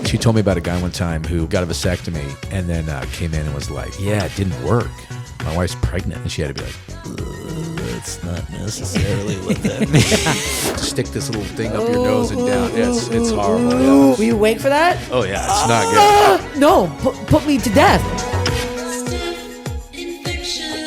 She told me about a guy one time who got a vasectomy and then came in and was like, yeah, it didn't work. My wife's pregnant. And she had to be like, that's not necessarily what that means. Stick this little thing up your nose and down. It's horrible. Yeah. Will you wait for that? Oh, yeah, it's not good. No, put me to death. Steph Infection.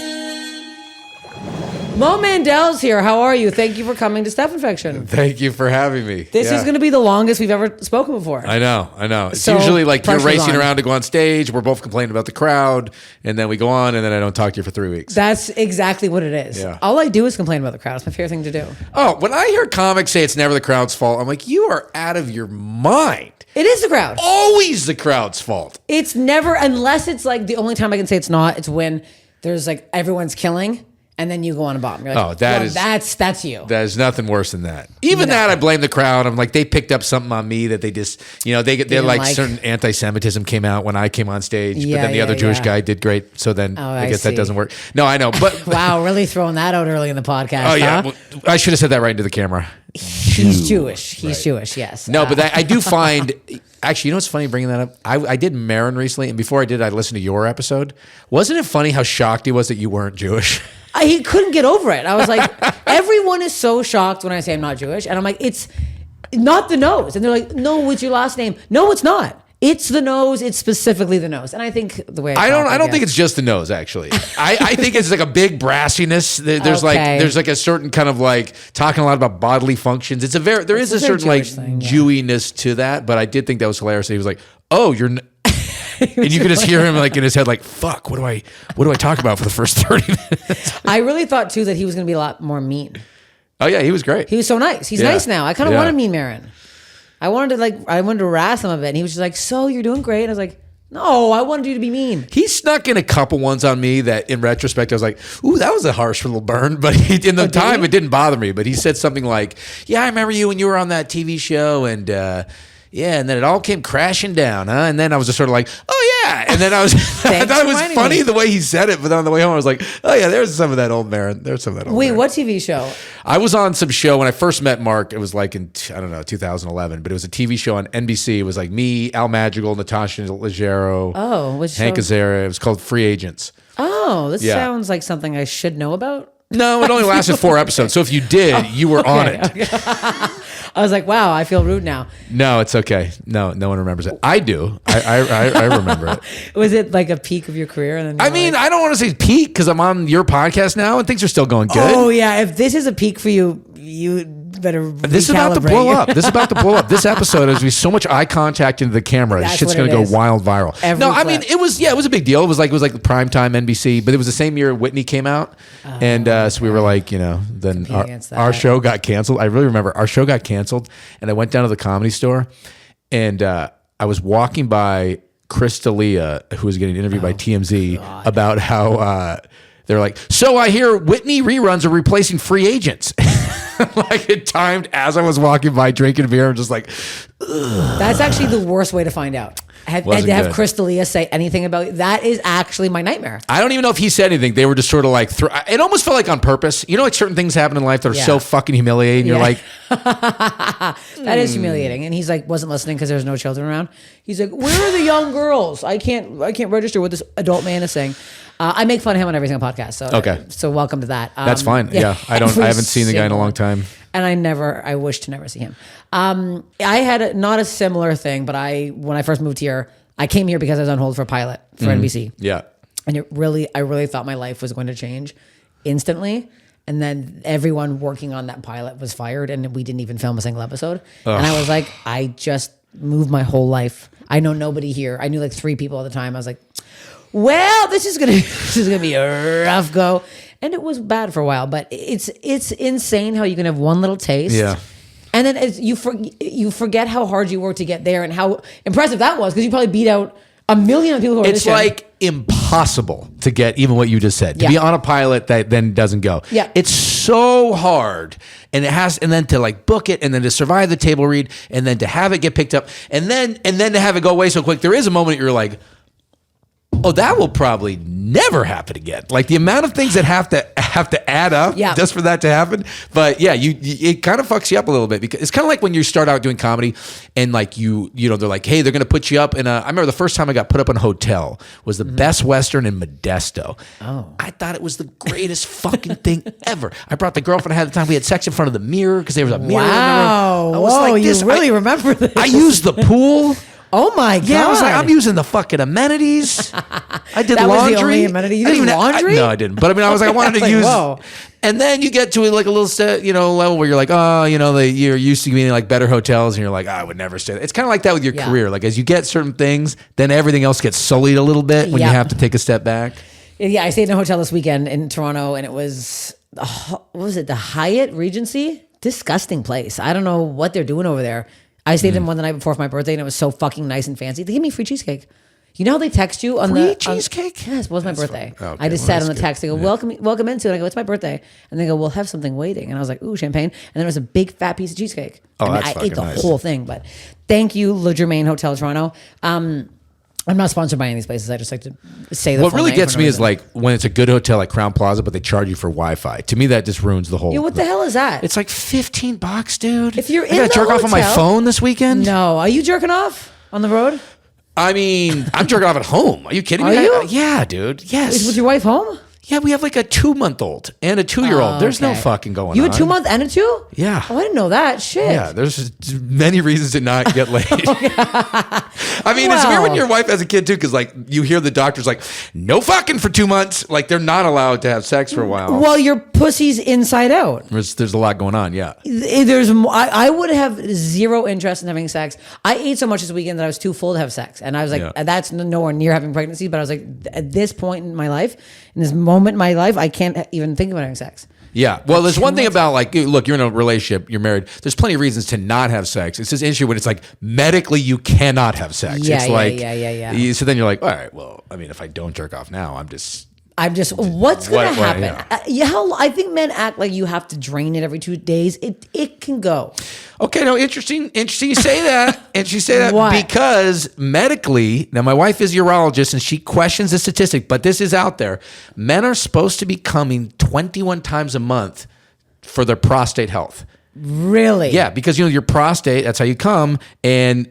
Mo Mandel's here. How are you? Thank you for coming to Steph Infection. Thank you for having me. This is going to be the longest we've ever spoken before. I know. It's So, usually like you're pressure's racing on. around to go on stage. We're both complaining about the crowd, and then we go on, and then I don't talk to you for 3 weeks. That's exactly what it is. Yeah. All I do is complain about the crowd. It's my favorite thing to do. Oh, when I hear comics say it's never the crowd's fault, I'm like, you are out of your mind. It is the crowd. Always the crowd's fault. It's never, unless it's like the only time I can say it's not, it's when there's like everyone's killing and then you go on a bomb. You're like, Oh, that is- that's you. There's nothing worse than that. Even that, I blame the crowd. I'm like, they picked up something on me that they just, they're didn't like like. certain anti-Semitism came out when I came on stage, but Yeah, then the yeah, other Jewish yeah. guy did great. So then I I guess see. that doesn't work. No, I know, but Wow, really throwing that out early in the podcast. oh yeah, huh? well, I should have said that right into the camera. He's Jewish. He's Jewish, yes. No, but I do find, actually, you know what's funny bringing that up? I did Marin recently, and before I did, I listened to your episode. Wasn't it funny how shocked he was that you weren't Jewish? He couldn't get over it. I was like, everyone is so shocked when I say I'm not Jewish. And I'm like, it's not the nose. And they're like, no, what's your last name? No, it's not. It's the nose. It's specifically the nose. And I think the way I don't guess. think it's just the nose, actually. I think it's like a big brassiness. There's Okay. there's like a certain kind of like talking a lot about bodily functions. There is a a very certain like Jewish thing, yeah. Jewiness to that, but I did think that was hilarious. He was like, oh, you're and you could just hear him like in his head, like, fuck, what do I talk about for the first 30 minutes? I really thought too that he was going to be a lot more mean. Oh yeah, he was great. He was so nice. He's Yeah. nice now. I kind of Yeah. wanted mean Marin. I wanted to harass him a bit. And he was just like, so you're doing great. And I was like, no, I wanted you to be mean. He snuck in a couple ones on me that, in retrospect, I was like, "Ooh, that was a harsh little burn." But in the time, it didn't bother me. But he said something like, "Yeah, I remember you when you were on that TV show, and yeah, and then it all came crashing down, huh?" And then I was just sort of like, "Oh yeah," and then I was, I thought it was reminding funny me. the way he said it. But then on the way home, I was like, "Oh yeah, there's some of that old Marin. There's some of that old." Wait, Marin. what TV show? I was on some show when I first met Mark. It was like in, I don't know, 2011, but it was a TV show on NBC. It was like me, Al Madrigal, Natasha Leggero, Oh, which Hank show? Azaria. It was called Free Agents. Oh, this Yeah. sounds like something I should know about. No, it only lasted 4 episodes. So if you did, you were on it. I was like, wow, I feel rude now. No, it's okay. No one remembers it. I do. I remember it. Was it like a peak of your career? And then I you're mean, like, I don't want to say peak because I'm on your podcast now and things are still going good. oh yeah, if this is a peak for you, you better. This is about to recalibrate. blow up. This is about to blow up. This episode is be so much eye contact into the camera. That's Shit's what going to it go is. wild viral. Every No, I mean clip. it was a big deal. It was like the primetime NBC, but it was the same year Whitney came out, and so we were like, then against our that. show got canceled. I really remember our show got canceled, and I went down to the Comedy Store, and I was walking by Chris D'Elia, who was getting interviewed by TMZ about how. They're like, so I hear Whitney reruns are replacing Free Agents. Like it timed as I was walking by drinking beer. I'm just like, That's actually the worst way to find out. And Wasn't to have good. Chris D'Elia say anything about that is actually my nightmare. I don't even know if he said anything. They were just sort of like, it almost felt like on purpose. Like certain things happen in life that are Yeah. so fucking humiliating. You're Yeah. like, That is humiliating. And he's like, wasn't listening because there's no children around. He's like, where are the young girls? I can't register what this adult man is saying. I make fun of him on every single podcast. So Okay. So welcome to that. that's fine. Yeah. I haven't seen the guy in a long time. And I wish to never see him. I had not a similar thing, but when I first moved here, I came here because I was on hold for a pilot for NBC. Yeah. And I really thought my life was going to change instantly. And then everyone working on that pilot was fired and we didn't even film a single episode. And I was like, I just moved my whole life. I know nobody here. I knew like 3 people at the time. I was like, well, this is gonna be a rough go. And it was bad for a while, but it's insane how you can have one little taste. Yeah. And then you forget how hard you worked to get there and how impressive that was because you probably beat out a million of people who are It's like impossible to get even what you just said. To Yeah. be on a pilot that then doesn't go. Yeah. It's so hard. And then to like book it and then to survive the table read and then to have it get picked up and then to have it go away so quick. There is a moment you're like, Oh, that will probably never happen again. Like the amount of things that have to add up just for that to happen. But yeah, it kind of fucks you up a little bit, because it's kind of like when you start out doing comedy and like you know, they're like, hey, they're going to put you up in I remember the first time I got put up in a hotel was the Best Western in Modesto. Oh. I thought it was the greatest fucking thing ever. I brought the girlfriend I had at the time. We had sex in front of the mirror because there was a mirror. Wow. I was Whoa, like, you really remember this. I used the pool. Oh my God. Yeah, I was like, I'm using the fucking amenities. I did that laundry. Was the only amenity. You did laundry? No, I didn't. But I mean, I was like, I wanted to use. Whoa. And then you get to like a little level where you're like, oh, you know, you're used to being in like better hotels, and you're like, oh, I would never stay there. It's kind of like that with your career. Like as you get certain things, then everything else gets sullied a little bit when you have to take a step back. Yeah, I stayed in a hotel this weekend in Toronto, and it was, what was it, the Hyatt Regency? Disgusting place. I don't know what they're doing over there. I stayed in one the night before for my birthday, and it was so fucking nice and fancy. They gave me free cheesecake. You know how they text you on free cheesecake? Yes, it was my birthday. Okay, I just sat on the text. They go, welcome into it. I go, it's my birthday. And they go, we'll have something waiting. And I was like, ooh, champagne. And then it was a big fat piece of cheesecake. Oh, I ate the whole thing. But thank you, Le Germain Hotel Toronto. I'm not sponsored by any of these places. I just like to say the What full really name gets for me no is reason. like when it's a good hotel like Crown Plaza, but they charge you for Wi-Fi. To me, that just ruins the whole. Yeah, what the hell is that? It's like $15, dude. If you're I in gotta the jerk off on my hotel- phone this weekend. No. Are you jerking off on the road? I mean, I'm jerking off at home. Are you kidding me? Are you? Yeah, dude. Yes. Is with your wife home? Yeah, we have like a 2-month-old and a 2-year-old. There's no Okay. fucking going on. You a 2-month and a 2? Yeah. Oh, I didn't know that. Shit. Yeah, there's just many reasons to not get laid. I mean, it's weird when your wife has a kid too, because like you hear the doctor's like, no fucking for 2 months. Like they're not allowed to have sex for a while. Well, your pussy's inside out. There's a lot going on. Yeah. I would have zero interest in having sex. I ate so much this weekend that I was too full to have sex. And I was like, that's nowhere near having pregnancy. But I was like, at this point in my life, in this moment in my life, I can't even think about having sex. Yeah. Well, there's one thing about like, look, you're in a relationship, you're married. There's plenty of reasons to not have sex. It's this issue when it's like medically you cannot have sex. Yeah, it's yeah, like, yeah. So then you're like, all right, well, I mean, if I don't jerk off now, I'm just. What's going to happen? Yeah. I think men act like you have to drain it every 2 days. It can go. Okay, no, interesting you say that. And she say that What? because medically, now my wife is a urologist and she questions the statistic, but this is out there. Men are supposed to be coming 21 times a month for their prostate health. Really? Yeah, because you know your prostate, that's how you come, and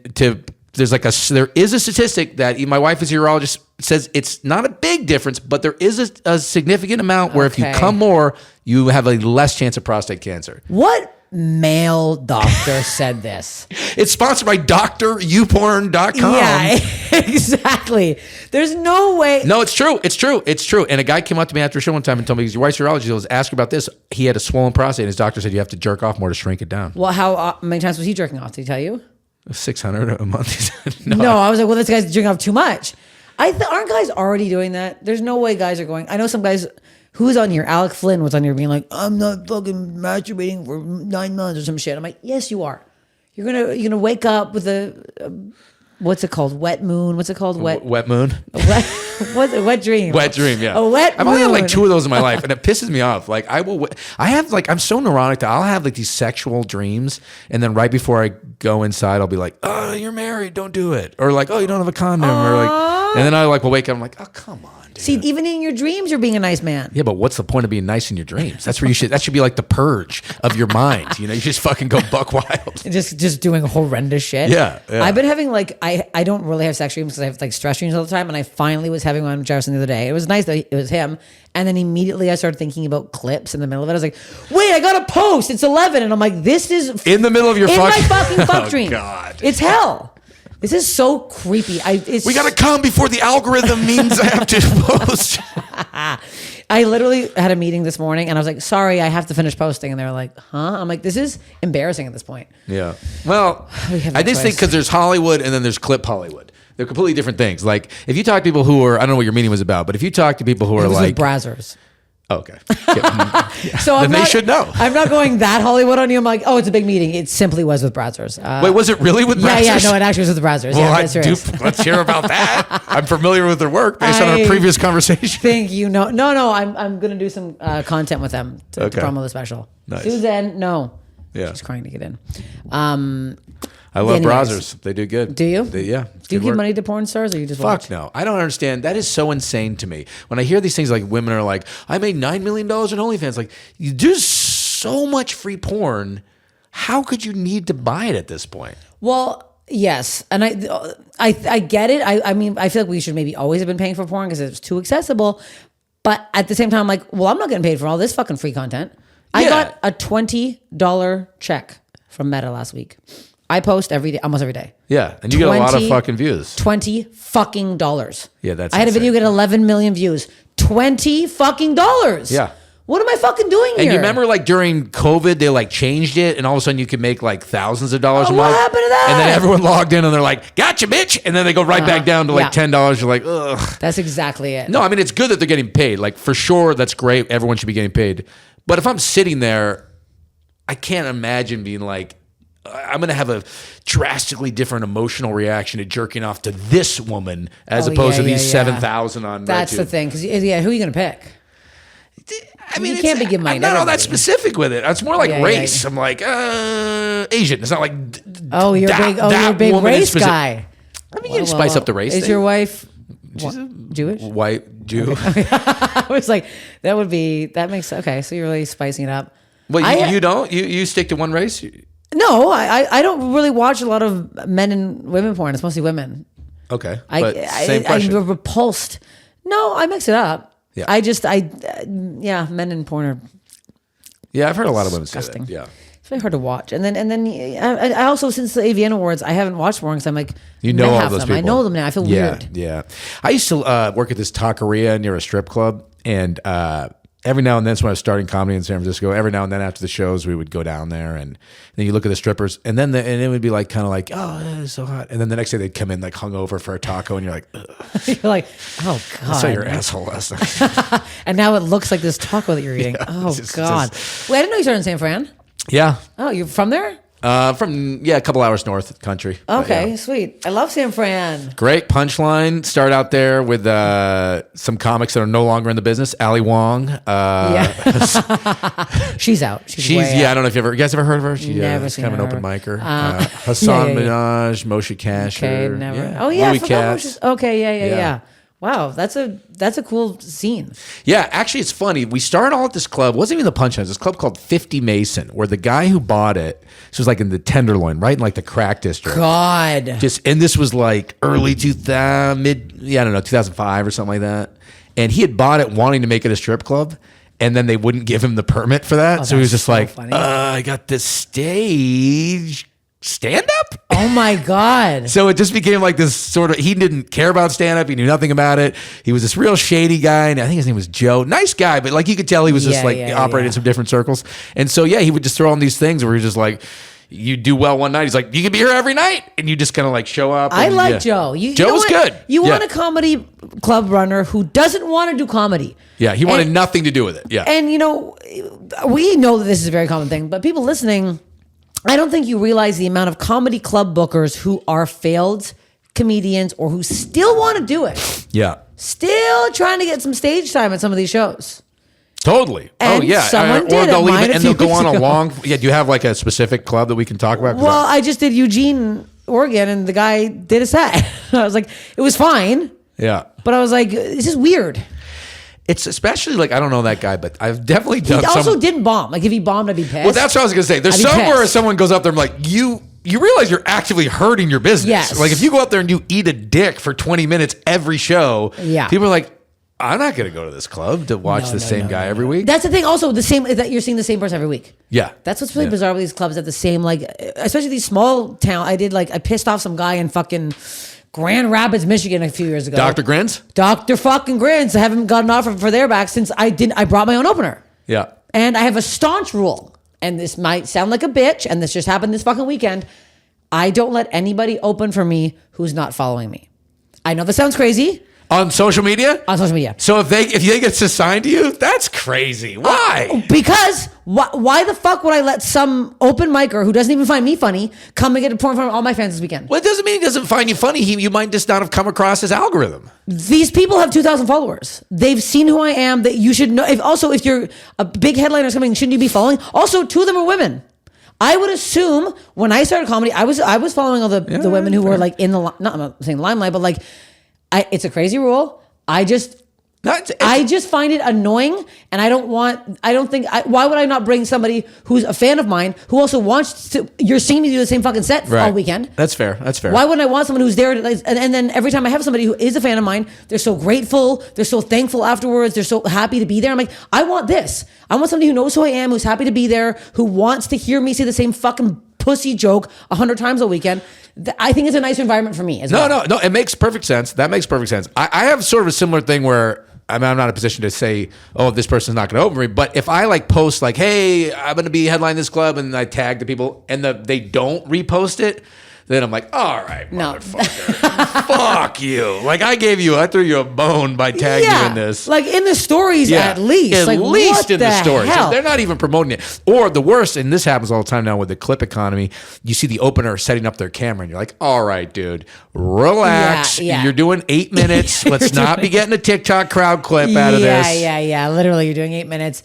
there is a statistic that my wife is a urologist, says it's not a big difference, but there is a significant amount where if you come more, you have a less chance of prostate cancer. What male doctor said this? It's sponsored by DrUporn.com. Yeah, exactly. There's no way. No, it's true. It's true. It's true. And a guy came up to me after a show one time and told me, because your wife's urologist, I was asking about this. He had a swollen prostate, and his doctor said you have to jerk off more to shrink it down. Well, how many times was he jerking off? Did he tell you? 600 a month. He said, No, I was like, well, this guy's drinking off too much. Aren't guys already doing that? There's no way guys are going. I know some guys. Who's on here? Alec Flynn was on here being like, I'm not fucking masturbating for 9 months or some shit. I'm like, yes, you are. You're gonna wake up with a what's it called? Wet moon. What's it called? Wet moon. Wet dream. Wet dream, yeah. A wet I've only had like moon. 2 of those in my life, and it pisses me off. Like I'm so neurotic that I'll have like these sexual dreams, and then right before I go inside, I'll be like, oh, you're married, don't do it. Or like, oh, you don't have a condom. Or like, and then I like will wake up, I'm like, oh, come on, dude. See, even in your dreams, you're being a nice man. Yeah, but what's the point of being nice in your dreams? That's where that should be like the purge of your mind. You know, you just fucking go buck wild. Just doing horrendous shit. Yeah. I've been having like I don't really have sex dreams because I have like stress dreams all the time, and I finally was having one with Jefferson the other day. It was nice that it was him, and then immediately I started thinking about clips in the middle of it. I was like, wait, I got to post. It's 11, and I'm like, this is In the middle of your in fucking my fucking fuck Oh, dream. God. It's hell. This is so creepy. We gotta come before the algorithm means I have to post. I literally had a meeting this morning, and I was like, sorry, I have to finish posting. And they were like, huh? I'm like, this is embarrassing at this point. Yeah. Well, have no I just think choice. because there's Hollywood and then there's clip Hollywood. They're completely different things. Like if you talk to people who are, I don't know what your meeting was about, but if you talk to people who It are was like, with Brazzers. oh, okay, yeah. So Then they should know. I'm not going that Hollywood on you. I'm like, oh, it's a big meeting. It simply was with Brazzers. Wait, was it really with Brazzers? Yeah, no, it actually was with Brazzers. Well, yeah, that's serious. let's hear about that. I'm familiar with their work based on our previous conversation. Thank you. No. I'm gonna do some content with them to promo the special. Nice. Suzanne, no. Yeah. She's crying to get in. I love Anyways. browsers. They do good. Do you? Yeah. it's Do you good give work. money to porn stars, or you just Fuck watch? no. I don't understand. That is so insane to me. When I hear these things like women are like, I made $9 million on OnlyFans. Like, you do so much free porn. How could you need to buy it at this point? Well, yes, and I get it. I mean, I feel like we should maybe always have been paying for porn because it's too accessible. But at the same time, I'm like, well, I'm not getting paid for all this fucking free content. I Yeah. got a $20 check from Meta last week. I post every day, almost every day. Yeah. And you get a lot of 20 fucking views. $20 fucking dollars. Yeah, that's I had a insane. video get 11 million views. $20 fucking dollars. Yeah. What am I fucking doing here? And you remember like during COVID, they like changed it and all of a sudden you could make like thousands of dollars a Oh, month. what happened to that? And then everyone logged in and they're like, gotcha, bitch. And then they go right back down to like yeah. $10. You're like, ugh. That's exactly it. No, I mean, it's good that they're getting paid. Like, for sure, that's great. Everyone should be getting paid. But if I'm sitting there, I can't imagine being like, I'm going to have a drastically different emotional reaction to jerking off to this woman as Oh, opposed to yeah, these yeah, yeah. 7,000 on That's RedTube. the thing. Because, yeah, who are you going to pick? I mean, You can't be giving money I'm to not all that everybody. specific with it. It's more like Yeah, yeah, race. yeah. I'm like, Asian. It's not like, Oh, you're a big woman is race specific. guy. I mean, you can spice up the race Is thing. your wife Jewish? White Jew. I was like, that makes, okay, so you're really spicing it up. Well, you don't? You stick to one race? No, I don't really watch a lot of men and women porn. It's mostly women. Okay. But same I'm question. repulsed. No, I mix it up. Yeah. Yeah, men and porn are Yeah, I've heard a lot of women say disgusting. that. Yeah. It's very hard to watch. And then I also, since the AVN Awards, I haven't watched porn because I'm like, You know met all half those them. people. I know them now. I feel weird. Yeah. I used to work at this taqueria near a strip club, and every now and then, that's when I was starting comedy in San Francisco. Every now and then, after the shows, we would go down there, and then you look at the strippers, and then and it would be like kind of like, oh, it's so hot, and then the next day they'd come in like hungover for a taco, and you're like, ugh, You're like, oh I saw your God. asshole last night. And now it looks like this taco that you're eating. Oh it's just- God. Wait, I didn't know you started in San Fran. Yeah, Oh, you're from there? from a couple hours north of the country. But, Okay, yeah. sweet. I love San Fran. Great punchline. Start out there with some comics that are no longer in the business. Ali Wong. She's out. She's She's way yeah. I out. don't know if you guys ever heard of her. She Never is seen kind of an her. open micer. Yeah, Hassan yeah, yeah. Minaj, Moshe Kasher. Okay, never. Yeah. Oh yeah, I Louis forgot Katz. Moshe's- Okay, yeah. Yeah. Wow, that's a cool scene. Yeah, actually, it's funny. We started all at this club. It wasn't even the Punchline. It was this club called 50 Mason, where the guy who bought it, this was like in the Tenderloin, right in like the crack district. God. And this was like early 2000, 2005 or something like that. And he had bought it wanting to make it a strip club, and then they wouldn't give him the permit for that. So he was that's just so like, funny. I got this stage stand up. Oh my God. So it just became like this sort of, he didn't care about stand up. He knew nothing about it. He was this real shady guy. And I think his name was Joe. Nice guy, but like you could tell he was just operating in some different circles. And so, yeah, he would just throw on these things where he's just like, you do well one night. He's like, you can be here every night. And you just kind of like show up. I and, like yeah. Joe. Joe know was what? good. You Yeah. want a comedy club runner who doesn't want to do comedy. Yeah, he wanted And- nothing to do with it. Yeah. And we know that this is a very common thing, but people listening, I don't think you realize the amount of comedy club bookers who are failed comedians or who still want to do it. Yeah. Still trying to get some stage time at some of these shows. Totally. And oh, yeah. someone Or did they'll at leave mine it a and they'll few go on a weeks ago. long. Yeah. Do you have like a specific club that we can talk about? 'Cause Well, I just did Eugene, Oregon, and the guy did a set. I was like, it was fine, yeah. but I was like, it's just weird. It's especially like, I don't know that guy, but I've definitely He done also some. didn't bomb. Like if he bombed, I'd be pissed. Well, that's what I was going to say. There's I'd be somewhere pissed. someone goes up there and like, you realize you're actively hurting your business. Yes. Like if you go out there and you eat a dick for 20 minutes every show, Yeah. people are like, I'm not going to go to this club to watch the same guy every week. That's the thing. Also, the same is that you're seeing the same person every week. Yeah. That's what's really Yeah. bizarre with these clubs. At the same, like, especially these small town. I pissed off some guy in fucking Grand Rapids, Michigan, a few years ago. Dr. Grins? Dr. fucking Grins. I haven't gotten an offer for their back since I brought my own opener. Yeah. And I have a staunch rule. And this might sound like a bitch, and this just happened this fucking weekend. I don't let anybody open for me who's not following me. I know this sounds crazy On social media? on social media. So if they get assigned to you, that's crazy. Why? Because why the fuck would I let some open micer who doesn't even find me funny come and get a porn from all my fans this weekend? Well, it doesn't mean he doesn't find you funny. You might just not have come across his algorithm. These people have 2,000 followers. They've seen who I am. That you should know. If you're a big headliner or something, shouldn't you be following? Also, 2 of them are women. I would assume when I started comedy, I was following all the women who were like in the not I'm not saying limelight, but like it's a crazy rule. I just find it annoying, and why would I not bring somebody who's a fan of mine who also wants to? You're seeing me do the same fucking set all weekend. That's fair. Why wouldn't I want someone who's there? And then every time I have somebody who is a fan of mine, they're so grateful, they're so thankful afterwards, they're so happy to be there. I'm like, I want this. I want somebody who knows who I am, who's happy to be there, who wants to hear me say the same fucking pussy joke 100 times a weekend. I think it's a nicer environment for me as well. No. It makes perfect sense. That makes perfect sense. I have sort of a similar thing where I'm not in a position to say, oh, this person's not going to open me. But if I like post like, hey, I'm going to be headlining this club, and I tag the people, and they don't repost it, then I'm like, all right, motherfucker, fuck you. Like I threw you a bone by tagging you in this. Like in the stories, at least. At like, least in the stories. Hell? They're not even promoting it. Or the worst, and this happens all the time now with the clip economy, you see the opener setting up their camera, and you're like, all right, dude, relax. Yeah. You're doing 8 minutes. Let's not be getting a TikTok crowd clip out of this. Yeah. Literally, you're doing 8 minutes.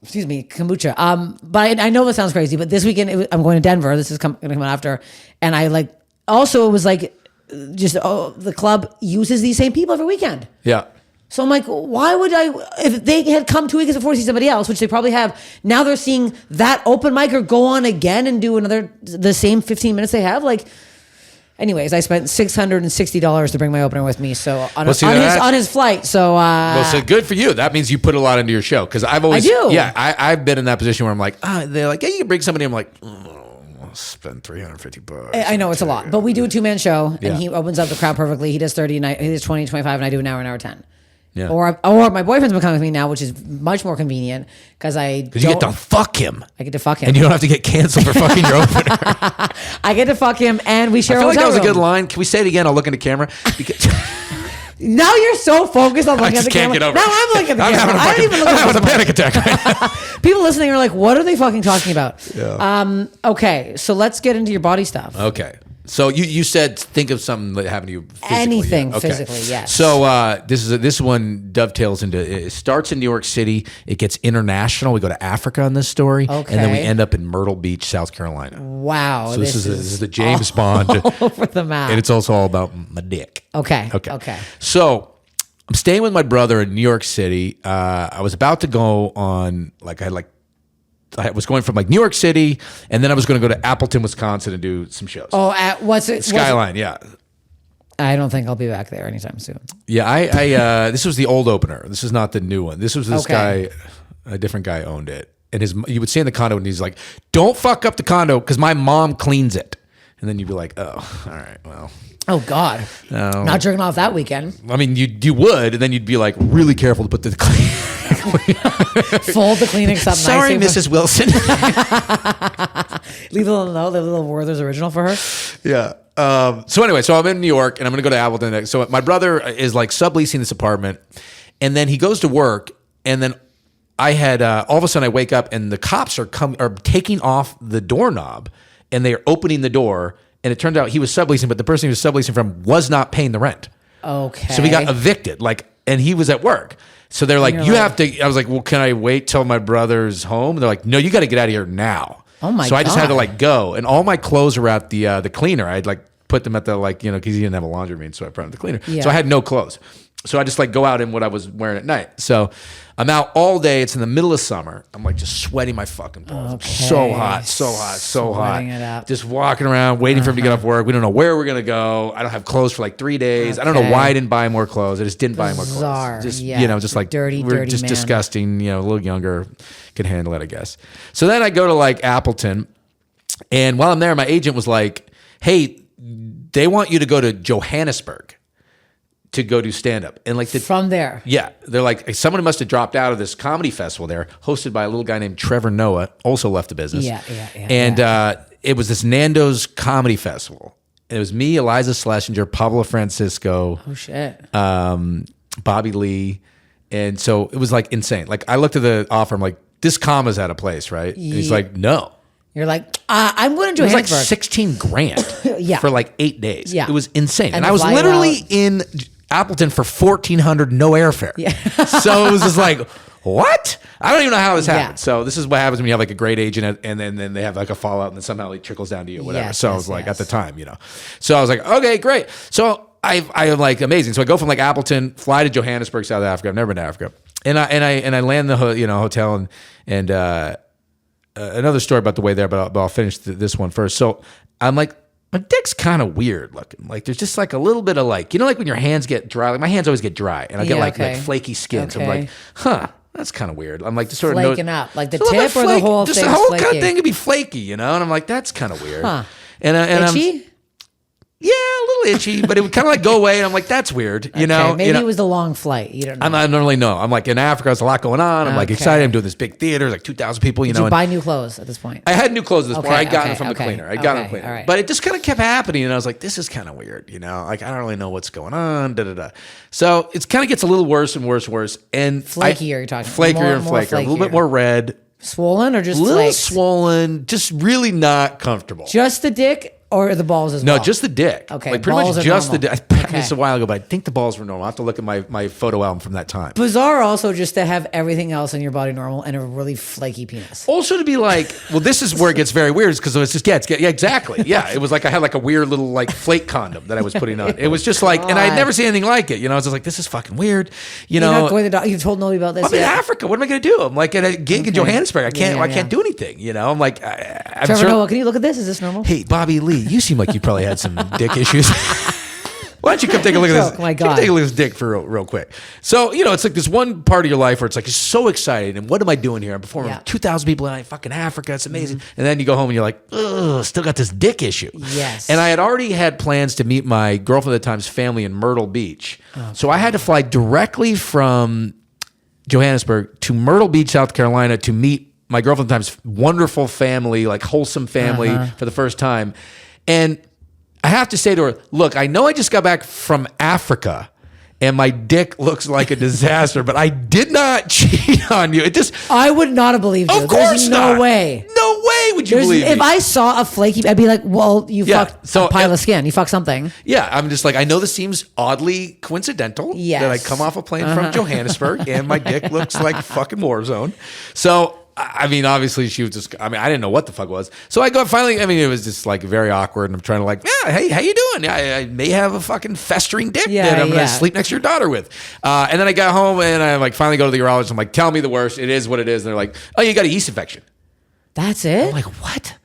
Excuse me, kombucha. But I know this sounds crazy, but this weekend I'm going to Denver. This is going to come out after, and I like. Also, it was like, the club uses these same people every weekend. Yeah. So I'm like, why would I? If they had come 2 weeks before to see somebody else, which they probably have, now they're seeing that open micer go on again and do the same 15 minutes they have. Like, anyways, I spent $660 to bring my opener with me. So on his flight. So so good for you. That means you put a lot into your show. Because I've always, I've been in that position where I'm like, they're like, yeah, you can bring somebody. I'm like, I'll spend $350. I know it's a lot, but we do a 2-man show, and he opens up the crowd perfectly. He does 30, and he does 20, 25, and I do an hour 10. Yeah. Or my boyfriend's been coming with me now, which is much more convenient because you get to fuck him. I get to fuck him, and you don't have to get canceled for fucking your opener. I get to fuck him, and we share. I feel a like that was room. a good line. Can we say it again? I'll look in the camera. Now you're so focused on looking at the camera. Now I'm looking at the camera. I don't even look at I'm having a panic attack right now. People listening are like, what are they fucking talking about? Yeah. Okay, so let's get into your body stuff. Okay. So you said think of something that happened to you physically. Anything physically, yes. So this one dovetails into, it starts in New York City. It gets international. We go to Africa on this story. Okay. And then we end up in Myrtle Beach, South Carolina. Wow. So this is the James Bond. Over the map. And it's also all about my dick. Okay. So I'm staying with my brother in New York City. I was about to go on, I was going from New York City, and then I was going to go to Appleton, Wisconsin, and do some shows. Oh, what's it? Skyline, yeah. I don't think I'll be back there anytime soon. Yeah, I this was the old opener. This is not the new one. This was this guy, a different guy owned it, and you would stay in the condo, and he's like, "Don't fuck up the condo because my mom cleans it," and then you'd be like, "Oh, all right, well." Oh God! No. Not jerking off that weekend. I mean, you would, and then you'd be like really careful to put the fold the Kleenex up. Sorry, Mrs. Wilson. Leave a little note, the little Werther's original for her. Yeah. So anyway, I'm in New York, and I'm going to go to Appleton. So my brother is subleasing this apartment, and then he goes to work, and then I had all of a sudden I wake up, and the cops are taking off the doorknob, and they are opening the door. And it turned out he was subleasing, but the person he was subleasing from was not paying the rent. Okay. So he got evicted, and he was at work. So they're like, you have to. I was like, well, can I wait till my brother's home? And they're like, no, you got to get out of here now. Oh my God. So I just had to go, and all my clothes were at the cleaner. I'd put them at the because he didn't have a laundry room, so I put them at the cleaner. Yeah. So I had no clothes. So I just go out in what I was wearing at night. So I'm out all day. It's in the middle of summer. I'm just sweating my fucking balls. Okay. So hot. Sweating it up. Just walking around, waiting for him to get off work. We don't know where we're going to go. I don't have clothes for 3 days. I don't know why I didn't buy more clothes. I just didn't buy more clothes. Just, dirty, we're just man. disgusting, a little younger, can handle it, I guess. So then I go to Appleton, and while I'm there, my agent was like, hey, they want you to go to Johannesburg to go do stand-up. And from there. Yeah. They're like, someone must have dropped out of this comedy festival there, hosted by a little guy named Trevor Noah, also left the business. Yeah. And it was this Nando's comedy festival. It was me, Eliza Schlesinger, Pablo Francisco. Oh, shit. Bobby Lee. And so it was insane. I looked at the offer, I'm like, this comma's out of place, right? And he's like, no. You're like, I'm going to It was Johannesburg. $16,000 Yeah. for 8 days. Yeah. It was insane. And the I was flight literally out. in Appleton for $1,400, no airfare. Yeah. So it was just what? I don't even know how this happened. Yeah. So this is what happens when you have like a great agent and then they have like a fallout and then somehow it trickles down to you, whatever. Yes, so I yes, was like, yes. at the time, so I was like, okay, great. So I am like amazing. So I go from like Appleton, fly to Johannesburg, South Africa. I've never been to Africa. And I land the hotel and another story about the way there, but I'll finish this one first. So I'm like, my dick's kind of weird looking. Like there's just like a little bit of like, like when your hands get dry, like my hands always get dry and I get like flaky skin. So I'm like, that's kind of weird. I'm like, just sort of flaking up, like the tip or the whole thing. Just the whole kind of thing could be flaky, And I'm like, that's kind of weird. Huh. And Itchy? Yeah, a little itchy, but it would kind of like go away, and I'm like, that's weird, Maybe it was the long flight. You don't know. I don't really know. I'm like in Africa, there's a lot going on. I'm like excited. I'm doing this big theater, there's like 2,000 people. Did you buy new clothes at this point? I had new clothes at this point. I'd gotten them from the okay, cleaner. I'd gotten them okay, cleaner, all right. but it just kind of kept happening, and I was like, this is kind of weird, Like I don't really know what's going on. So it kind of gets a little worse and worse and worse, and Flakier, you're talking. Flakier and More flakier, a little bit more red, swollen, or just a little flakes? swollen, just really not comfortable. Just the dick or the balls as well? No, just the dick. Okay, like pretty balls much are just the normal. dick. I packed Okay. this a while ago, but I think the balls were normal. I have to look at my photo album from that time. Bizarre also just to have everything else in your body normal and a really flaky penis. Also to be like, well, this is where it gets very weird because it's just yeah, exactly. Yeah, it was like I had like a weird little like flake condom that I was putting on. It was just like, and I'd never seen anything like it. I was just like, this is fucking weird. You're not going to the doctor. You've told nobody about this I'm in yet? Africa. What am I going to do? I'm like at a gig in Johannesburg. I can't. Yeah, I can't do anything. I'm like, I'm Trevor sure- Noah, can you look at this? Is this normal? Hey, Bobby Lee, you seem like you probably had some dick issues. Why don't you come take a look at this? Oh, my Come God. take a look at this dick for real quick. So, it's like this one part of your life where it's like, you're so excited. And what am I doing here? I'm performing Yeah. with 2,000 people in fucking Africa. It's amazing. And then you go home and you're like, ugh, still got this dick issue. Yes. And I had already had plans to meet my girlfriend at the time's family in Myrtle Beach. So I had to fly directly from Johannesburg to Myrtle Beach, South Carolina to meet my girlfriend at the time's wonderful family, like wholesome family for the first time. And I have to say to her, look, I know I just got back from Africa and my dick looks like a disaster, but I did not cheat on you. It just, I would not have believed you. of course There's not. no way. No way would you believe If me. I saw a flaky, I'd be like, well, you Yeah, fucked so a pile if- of skin. You fucked something. Yeah, I'm just like, I know this seems oddly coincidental Yes. that I come off a plane from Johannesburg and my dick looks like fucking war zone. So, I mean, obviously she was just, I didn't know what the fuck it was. So I go finally, it was just like very awkward and I'm trying to like, yeah, hey, how you doing? I may have a fucking festering dick Yeah, that I'm going yeah. to sleep next to your daughter with. And then I got home and I like finally go to the urologist. I'm like, tell me the worst. It is what it is. And they're like, oh, you got a yeast infection. That's it? I'm like, what?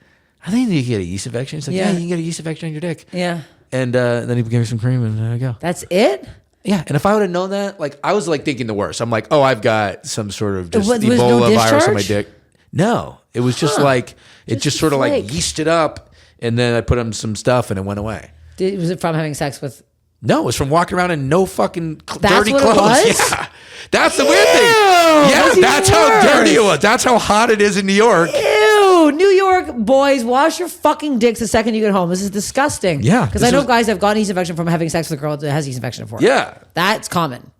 I think you get a yeast infection. He's like, yeah, Yeah. you can get a yeast infection on your dick. Yeah. And then he gave me some cream and there I go. That's it? Yeah, and if I would have known that, like I was like thinking the worst. I'm like, oh, I've got some sort of just Was no Ebola virus on my discharge? dick. No, it was just like it just sort of like flake. yeasted up, and then I put on some stuff, and it went away. Was it from having sex with? No, it was from walking around in no fucking That's dirty what it clothes. was? Yeah, that's the weird thing. Ew, Yeah, that's that's even how dirty it worse. was. That's how hot it is in New York. Ew, New York boys, wash your fucking dicks the second you get home. This is disgusting. Yeah, because this I know was- guys have gotten yeast infection from having sex with a girl that has yeast infection before. Yeah. That's common.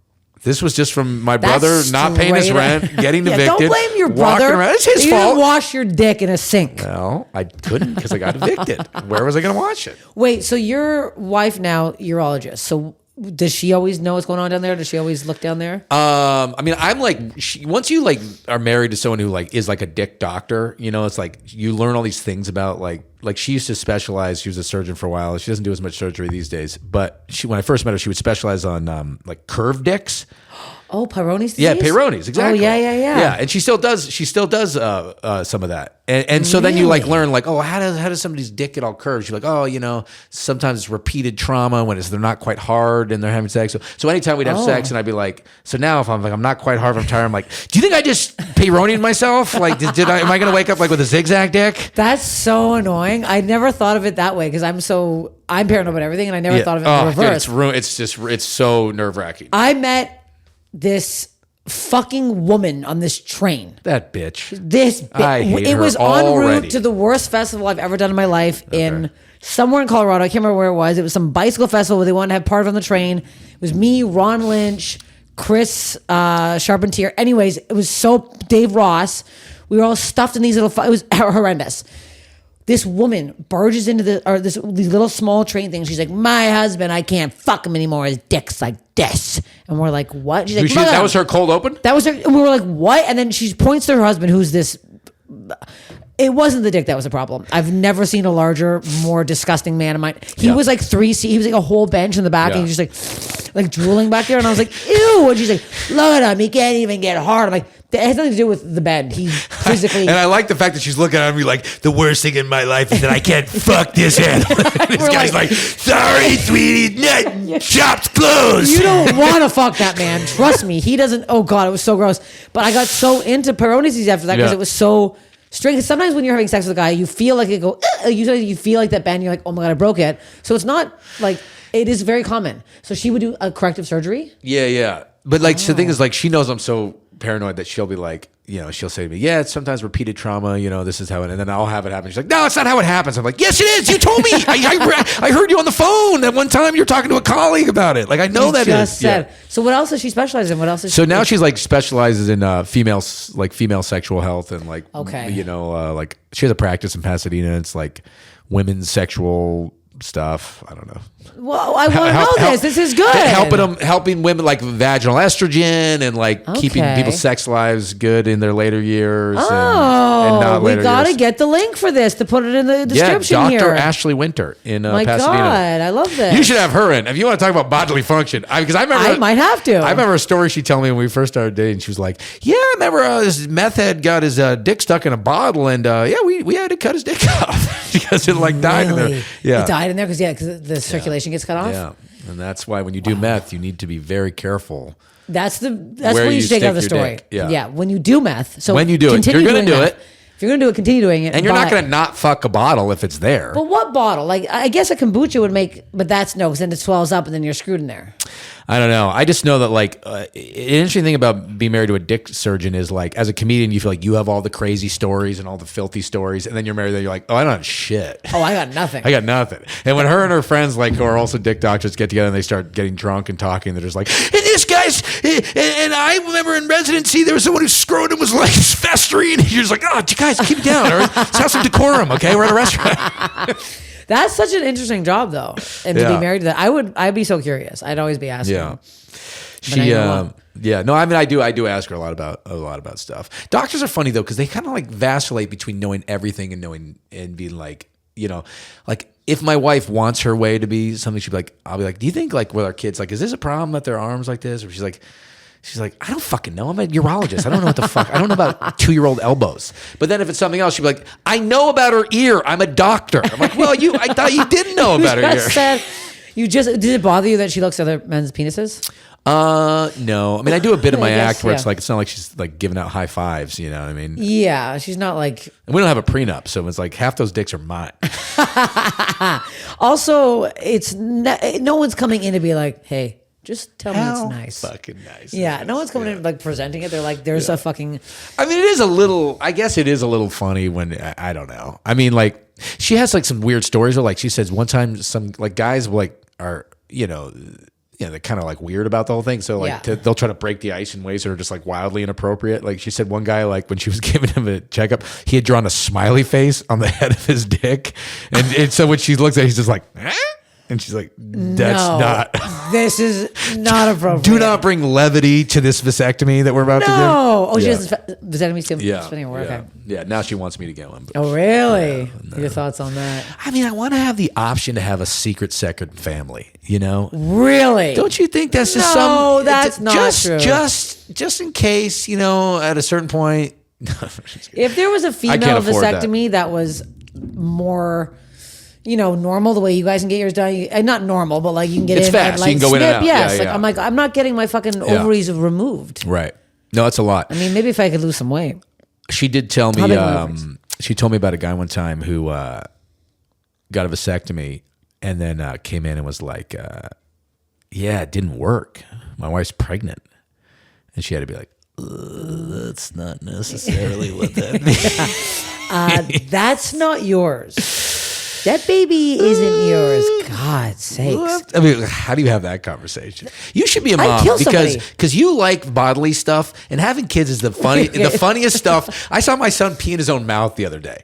This was just from my That's brother not paying his straight rent, up- getting Yeah, evicted. don't blame your walking brother. around. It's his you fault. didn't wash your dick in a sink. No, I couldn't because I got evicted. Where was I going to watch it? Wait, so your wife now, urologist. So does she always know what's going on down there? Does she always look down there? I'm like, once you like are married to someone who like is like a dick doctor, it's like you learn all these things about like she used to specialize. She was a surgeon for a while. She doesn't do as much surgery these days, but when I first met her, she would specialize on like curved dicks. Oh, Peyronie's disease? Yeah, Peyronie's, exactly. Oh, yeah. Yeah, and she still does some of that. And so then you like learn like, oh, how does somebody's dick get all curved? You're like, oh, sometimes it's repeated trauma when they're not quite hard and they're having sex. So anytime we'd have sex and I'd be like, so now if I'm like, I'm not quite hard, I'm tired, I'm like, do you think I just Peyronied myself? Like, am I going to wake up like with a zigzag dick? That's so annoying. I never thought of it that way because I'm paranoid about everything and I never thought of it in reverse. Dude, it's so nerve wracking. I met this fucking woman on this train. That bitch. I hate it her was en already. route to the worst festival I've ever done in my life in somewhere in Colorado. I can't remember where it was. It was some bicycle festival where they wanted to have part on the train. It was me, Ron Lynch, Chris Charpentier. Anyways, it was Dave Ross. We were all stuffed in these little. It was horrendous. This woman barges into these little small train things. She's like, my husband, I can't fuck him anymore. His dick's like this. And we're like, what? She's like, That was her cold open? That was her. And we were like, what? And then she points to her husband, who's this. It wasn't the dick that was the problem. I've never seen a larger, more disgusting man in my. He was like he was like a whole bench in the back, and he was just like drooling back there. And I was like, ew. And she's like, look at him. He can't even get hard. I'm like, it has nothing to do with the bed. He physically. And I like the fact that she's looking at me like, the worst thing in my life is that I can't fuck this animal. This guy's like, sorry, sweetie, shop's closed. You don't want to fuck that man. Trust me. He doesn't. Oh God, it was so gross. But I got so into parentheses after that because it was so. Straight. Sometimes when you're having sex with a guy, you feel like it go. You feel like that bend. You're like, oh my God, I broke it. So it's not like it is very common. So she would do a corrective surgery. Yeah. But like the thing is, like, she knows I'm so paranoid that she'll be like, she'll say to me, yeah, it's sometimes repeated trauma. This is how it. And then I'll have it happen. She's like, no, it's not how it happens. I'm like, yes, it is. You told me. I heard you on the phone that one time you're talking to a colleague about it. Like, I know that just is. Said. Yeah. So what else does she specialize in? What else is so she now she's like specializes in female sexual health and like like she has a practice in Pasadena. It's like women's sexual stuff. I don't know. Well, I want to know this. This is good. Helping women like vaginal estrogen and like keeping people's sex lives good in their later years. And not we later gotta years. get the link for this to put it in the description here. Dr. Ashley Winter in My Pasadena. God, I love this. You should have her in if you want to talk about bodily function. Because I remember I might have to. I remember a story she told me when we first started dating. She was like, "Yeah, I remember this meth head got his dick stuck in a bottle, and we had to cut his dick off because it like died in there. Yeah, it died in there because the circulation gets cut off. Yeah, and that's why when you do meth, you need to be very careful. That's where what you you should take out of the stick your story. dick. Yeah. When you do meth. So when you do it, you're going to do it. If you're going to do it, continue doing it. And you're not going to not fuck a bottle if it's there. But what bottle? Like, I guess a kombucha would make, but that's no, because then it swells up and then you're screwed in there. I don't know. I just know that like an interesting thing about being married to a dick surgeon is like as a comedian, you feel like you have all the crazy stories and all the filthy stories. And then you're married there, you're like, oh, I don't have shit. Oh, I got nothing. I got nothing. And when her and her friends like who are also dick doctors get together and they start getting drunk and talking, they're just like, and this guy's, and I remember in residency, there was someone whose scrotum was like festering. And you're just like, oh, you guys, keep it down. Or let's have some decorum, okay? We're at a restaurant. That's such an interesting job, though, and to be married to that. I'd be so curious. I'd always be asking. Yeah, No, I mean, I do ask her a lot about stuff. Doctors are funny though because they kind of like vacillate between knowing everything and knowing and being like, like if my wife wants her way to be something, she'd be like, I'll be like, do you think like with our kids, like, is this a problem that their arms like this? Or she's like, I don't fucking know. I'm a urologist. I don't know what the fuck. I don't know about 2-year-old elbows. But then if it's something else, she'd be like, I know about her ear. I'm a doctor. I'm like, well, I thought you didn't know about her ear. Did it bother you that she looks at other men's penises? No. I mean, I do a bit of my guess, act where it's like, it's not like she's like giving out high fives, you know what I mean? Yeah, she's not like. And we don't have a prenup, so it's like half those dicks are mine. Also, no one's coming in to be like, hey, just tell me it's nice. Fucking nice. Yeah, no one's coming in like presenting it. They're like, there's a fucking. I mean, I guess it is a little funny when, I don't know. I mean, like, she has like some weird stories where like she says one time some like guys like are, they're kind of like weird about the whole thing. So like they'll try to break the ice in ways that are just like wildly inappropriate. Like she said one guy, like when she was giving him a checkup, he had drawn a smiley face on the head of his dick. And so when she looks at it, he's just like, eh? And she's like, this is not appropriate. Do not bring levity to this vasectomy that we're about to do. Oh, she has vasectomy still spinning work. Yeah. Okay. Yeah, now she wants me to get one. But, oh, really? No. Your thoughts on that? I mean, I want to have the option to have a second family, Really? Don't you think that's just No, that's not true. Just in case, at a certain point. If there was a female vasectomy that was more... normal the way you guys can get yours done. Not normal, but like you can get it's in fast. and like you can go snip. in and out. Yes, Yeah. I'm like, I'm not getting my fucking ovaries removed. Right. No, it's a lot. I mean, maybe if I could lose some weight. She did tell me. She told me about a guy one time who got a vasectomy and then came in and was like, "Yeah, it didn't work. My wife's pregnant," and she had to be like, "That's not necessarily what that means." That's not yours. That baby isn't yours. God. God's sakes. I mean, how do you have that conversation? You should be a I'd mom kill somebody. because you like bodily stuff, and having kids is the funniest stuff. I saw my son pee in his own mouth the other day.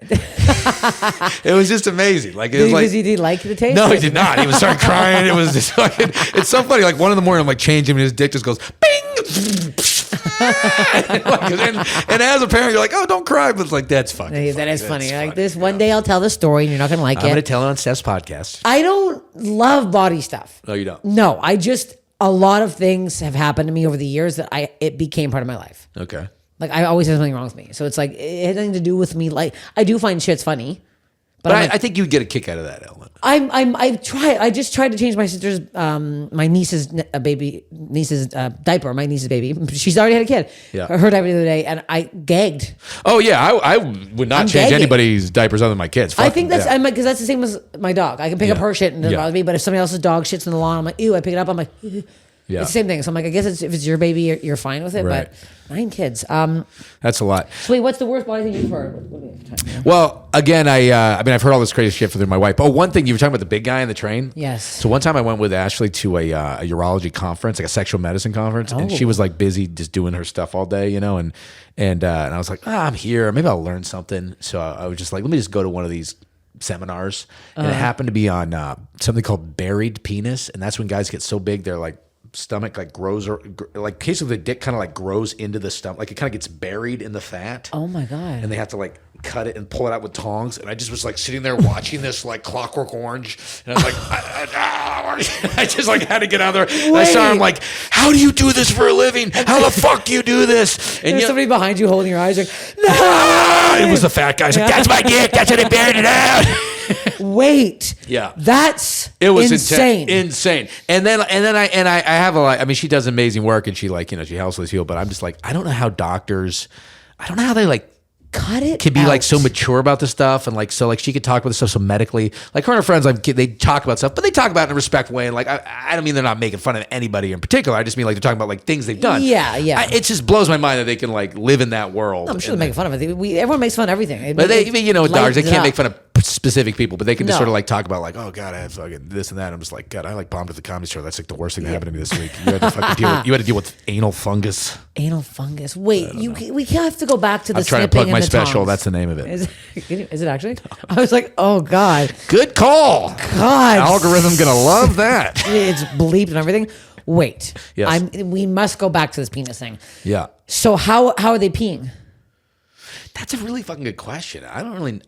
It was just amazing. Like it was like, Because he didn't like the taste? no, he did not. He was starting crying. It was just fucking. It's so funny. Like 1 a.m, I'm like changing him, and his dick just goes bing. and as a parent, you're like, oh, don't cry, but it's like that's funny. Hey, that is funny. Like this, one day I'll tell the story, and you're not gonna like I'm going to it. tell it on Steph's podcast. I don't love body stuff. No, you don't. No, a lot of things have happened to me over the years that it became part of my life. Okay. Like I always have something wrong with me. So it's like, it had nothing to do with me. Like I do find shit's funny. But I'm like, I think you would get a kick out of that, Ellen. I just tried to change my sister's, my niece's diaper, my niece's baby. She's already had a kid. Yeah. Her diaper the other day, and I gagged. Oh yeah, I would not I'm change gagging. anybody's diapers other than my kids. I Fuck think them, that's, yeah. because that's the same as my dog. I can pick up Yeah. her shit and it doesn't Yeah. bother me, but if somebody else's dog shits in the lawn, I'm like, ew, I pick it up, I'm like, Yeah. it's the same thing. So I'm like, I guess if it's your baby, you're fine with it, Right. but 9 kids. That's a lot. So wait, what's the worst body thing you've heard? Well, again, I mean, I've heard all this crazy shit from my wife. Oh, one thing you were talking about the big guy in the train. Yes. So one time I went with Ashley to a urology conference, like a sexual medicine conference, and she was like busy just doing her stuff all day, you know, and I was like, I'm here, maybe I'll learn something. So I was just like, let me just go to one of these seminars, and it happened to be on something called buried penis, and that's when guys get so big they're like stomach like grows, or like basically the dick kind of like grows into the stomach, like it kind of gets buried in the fat. Oh my God. And they have to like cut it and pull it out with tongs. And I just was like sitting there watching this like Clockwork Orange, and I was like, I just like had to get out there. And I saw him like, how do you do this for a living? How the fuck do you do this? And There's you- somebody behind you holding your eyes like, it was the fat guy. He's like, that's my dick. That's how they buried it out. wait. Yeah. That's It was insane. insane. And then I have a lot. I mean, she does amazing work, and she like, you know, she helps us heal. But I'm just like, I don't know how they like Cut it can be like out. so mature about this stuff, and like so like she could talk about this stuff so medically. Like her and her friends, like they talk about stuff, but they talk about it in a respectful way. And like I don't mean they're not making fun of anybody in particular. I just mean like they're talking about like things they've done. Yeah, yeah. It just blows my mind that they can like live in that world. I'm sure And they're making fun of it. Everyone makes fun of everything. but they, you know, with dogs, they lightens it can't up. make fun of specific people, but they can just No. sort of like talk about like, oh God, I have fucking this and that. I'm just like, God, I like bombed at the Comedy Store. That's like the worst thing that happened to me this week. You had to fucking you had to deal with anal fungus. Anal fungus. Wait, we have to go back to the I'm trying to snipping plug and my the special. tongs. That's the name of it. Is it actually? I was like, oh God. Good call. God. Algorithm gonna love that. It's bleeped and everything. Wait. Yes. We must go back to this penis thing. Yeah. So how are they peeing? That's a really fucking good question. I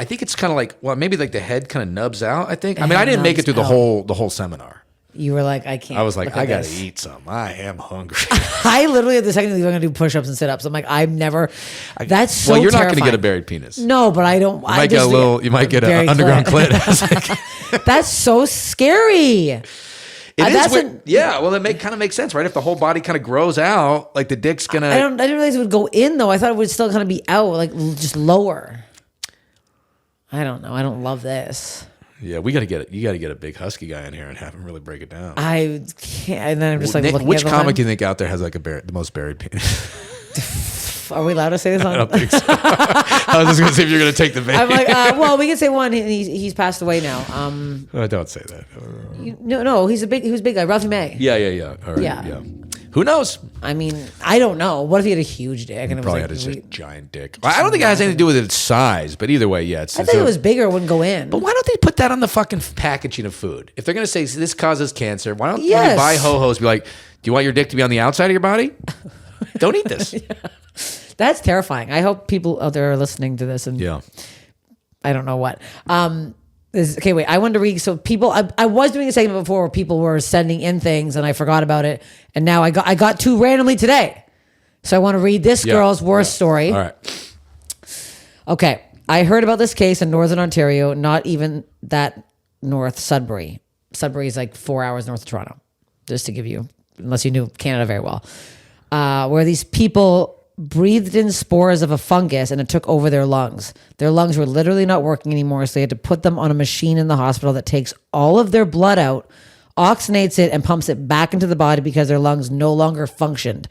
think it's kind of like, well, maybe like the head kind of nubs out, I think. I mean, I didn't make it through the whole seminar. You were like, I can't. I was like, look at I gotta this. eat some. I am hungry. I literally at the second leave, I'm gonna do push-ups and sit-ups. I'm like, I'm never. That's so. Well, you're not terrifying. gonna get a buried penis. No, but I don't. You might get a little. You might get an underground clit. That's so scary. It is that's weird. Yeah, well, it kind of makes sense, right? If the whole body kind of grows out, like the dick's gonna. I didn't realize it would go in though. I thought it would still kind of be out, like just lower. I don't know. I don't love this. Yeah, we gotta get it. You gotta get a big husky guy in here and have him really break it down. I can't. And then I'm just like, Nick, looking which at the comic line. do you think out there has like the most buried penis? Are we allowed to say this on? I don't think so. I was just gonna see if you're gonna take the bait. I'm like, well, we can say one. And he's passed away now. Oh, don't say that. No, he was a big guy, Ralphie May. Yeah. All right. Yeah. Yeah. Who knows? I mean, I don't know. What if he had a huge dick and it was Probably like, had a giant dick. I don't think it has anything to do with its size, but either way, yeah. I think it was bigger, it wouldn't go in. But why don't they put that on the fucking packaging of food? If they're going to say this causes cancer, why don't when you Yes. buy ho-hos be like, do you want your dick to be on the outside of your body? Don't eat this. That's terrifying. I hope people out there are listening to this and Yeah. I don't know what. Okay, wait. I wanted to read. So people, I was doing a segment before where people were sending in things and I forgot about it, and now I got two randomly today. So I want to read this girl's worst story. All right. Okay, I heard about this case in Northern Ontario. Not even that north, Sudbury. Sudbury is like 4 hours north of Toronto. Just to give you, unless you knew Canada very well, where these people breathed in spores of a fungus and it took over their lungs. Their lungs were literally not working anymore, so they had to put them on a machine in the hospital that takes all of their blood out, oxygenates it, and pumps it back into the body because their lungs no longer functioned.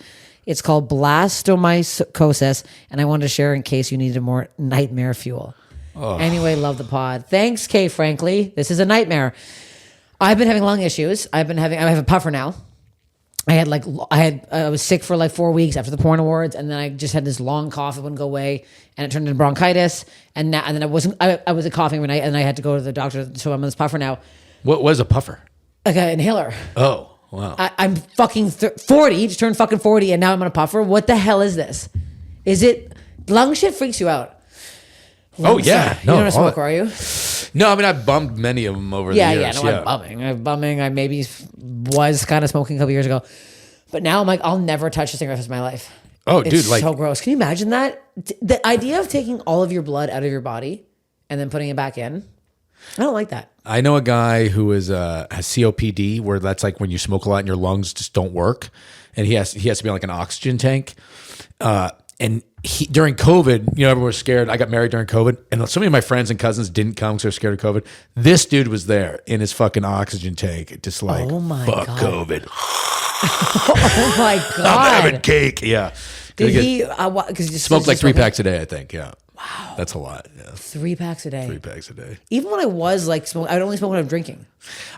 It's called blastomycosis, and I wanted to share in case you needed more nightmare fuel. Anyway, love the pod. Thanks, Kay, frankly. This is a nightmare. I've been having lung issues. I have a puffer now. I was sick for like 4 weeks after the porn awards, and then I just had this long cough that wouldn't go away, and it turned into bronchitis, and then I was coughing every night, and I had to go to the doctor, so I'm on this puffer now. What was a puffer? Like an inhaler. Oh, wow. I'm fucking 40, just turned fucking 40, and now I'm on a puffer. What the hell is this? Is it lung shit freaks you out? Oh, yeah. You're not a smoker, are you? No, I mean, I've bummed many of them over the Yeah, years. I'm bumming. I maybe was kind of smoking a couple years ago. But now I'm like, I'll never touch a cigarette for my life. Oh, It's dude, like, so gross. Can you imagine that? The idea of taking all of your blood out of your body and then putting it back in, I don't like that. I know a guy who has COPD, where that's like when you smoke a lot and your lungs just don't work, and he has to be on like an oxygen tank. And during COVID, everyone was scared. I got married during COVID, and so many of my friends and cousins didn't come because they were scared of COVID. This dude was there in his fucking oxygen tank, just like, Oh my fuck God. COVID. Oh my I'm God. having cake. Yeah. Did he, because he Smoked like 3 packs a day, I think. Yeah. Wow. That's a lot. Yeah. 3 packs a day. 3 packs a day. Even when I was like smoking, I'd only smoke when I'm drinking.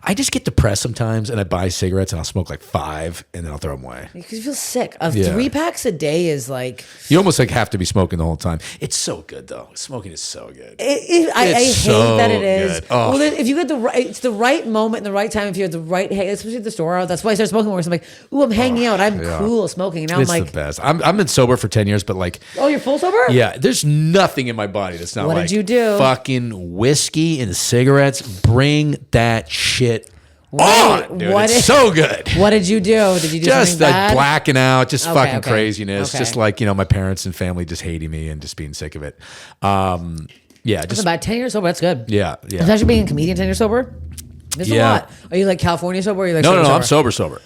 I just get depressed sometimes, and I buy cigarettes, and I'll smoke like 5, and then I'll throw them away. Because you feel sick. Yeah. 3 packs a day is like... You almost like have to be smoking the whole time. It's so good though. Smoking is so good. I hate so that it is. good. Oh. Well, if you get it's the right moment and the right time. If you have the right, especially at the store, that's why I started smoking more. So I'm like, ooh, I'm hanging out. I'm cool smoking. And now It's I'm like, the best. I've been sober for 10 years, but like, oh, you're full sober? yeah, there's nothing in my body that's not What like did you do? fucking whiskey and cigarettes. Bring that shit Wait, on, dude. It's so good. What did you do? Did you do Just something like bad? blacking out, just fucking okay. craziness. Okay. Just like, my parents and family just hating me and just being sick of it. Yeah, It's just, about 10 years sober. That's good. yeah. Especially being a comedian 10 years sober. There's a Yeah. lot. Are you like California sober? Or are you like No, sober? I'm sober.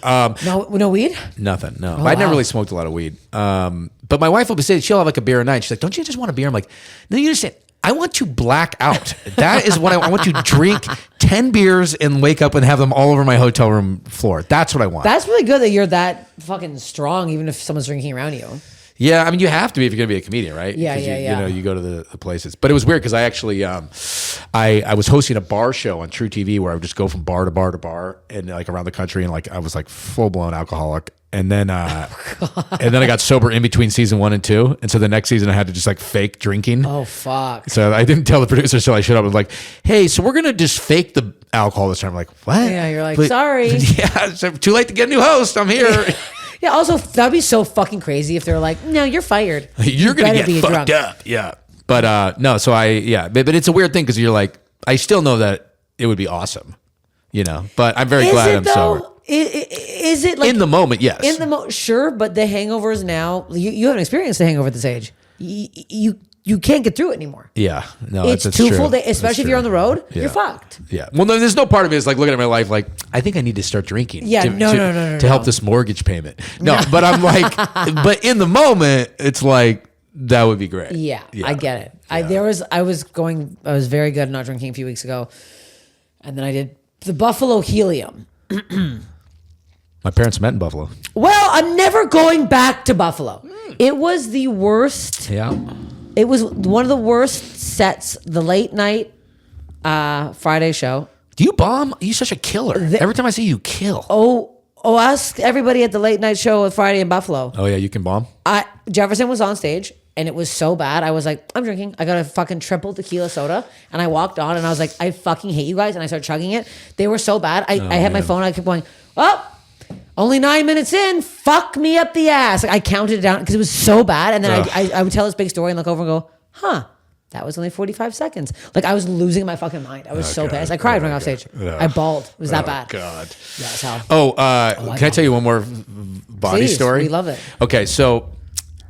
No weed? Nothing. No, I wow. never really smoked a lot of weed. But my wife will say she'll have like a beer a night. She's like, "Don't you just want a beer?" I'm like, "No, you understand. I want to black out. That is what I want to drink 10 beers and wake up and have them all over my hotel room floor. That's what I want." That's really good that you're that fucking strong, even if someone's drinking around you. Yeah, I mean, you have to be if you're going to be a comedian, right? Yeah, 'Cause yeah. you go to the places. But it was weird because I actually, I was hosting a bar show on True TV where I would just go from bar to bar to bar and like around the country, and like I was like full blown alcoholic. And then, and then I got sober in between season 1 and 2, and so the next season I had to just like fake drinking. Oh, fuck. So I didn't tell the producers till I showed up. I was like, "Hey, so we're gonna just fake the alcohol this time." I'm like, "What?" Yeah, you're like, "Sorry." Yeah, so too late to get a new host. I'm here. Yeah, also, that'd be so fucking crazy if they're like, no, you're fired. You're gonna better get be fucked drunk. up. Yeah, but no. So but it's a weird thing because you're like, I still know that it would be awesome, But I'm very glad I'm sober. Is it like In the moment, yes. in the sure, but the hangovers now, you haven't experienced the hangover at this age. You can't get through it anymore. Yeah, no, It's that's too true. full day, That's especially if true. you're on the road. Yeah. You're fucked. Yeah. Well, no, there's no part of me is like looking at my life like I think I need to start drinking. Yeah, to, no, to, no, no, no, to help no. this mortgage payment. No, but I'm like, but in the moment, it's like that would be great. Yeah, I get it. I was very good at not drinking a few weeks ago, and then I did the Buffalo Helium. My parents met in Buffalo. Well, I'm never going back to Buffalo. It was the worst. Yeah. It was one of the worst sets. The late night Friday show. Do you bomb? You're such a killer. Every time I see you, kill. Ask everybody at the late night show on Friday in Buffalo. Oh yeah, you can bomb. Jefferson was on stage, and it was so bad. I was like, I'm drinking. I got a fucking triple tequila soda, and I walked on, and I was like, I fucking hate you guys, and I started chugging it. They were so bad. I had my phone. I kept going, only 9 minutes in. Fuck me up the ass. Like, I counted it down because it was so bad, and then I would tell this big story and look over and go, that was only 45 seconds. Like, I was losing my fucking mind. I was so pissed. I cried running off stage. I bawled. It was that bad. God. Yeah, that's how. Can I tell you one more body Please, story? we love it. Okay, so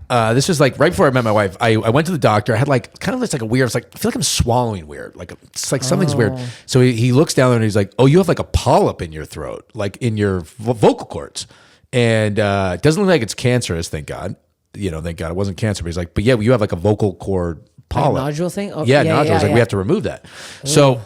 this was like right before I met my wife. I went to the doctor. I had like kind of just like a weird. It's like I feel like I'm swalling weird. Like it's like something's weird. So he looks down there and he's like, "Oh, you have like a polyp in your throat, like in your vocal cords, and it doesn't look like it's cancerous. Thank God. Thank God it wasn't cancer." But he's like, "But yeah, you have like a vocal cord polyp, nodule thing. Oh, yeah, nodule. I was like, we have to remove that." So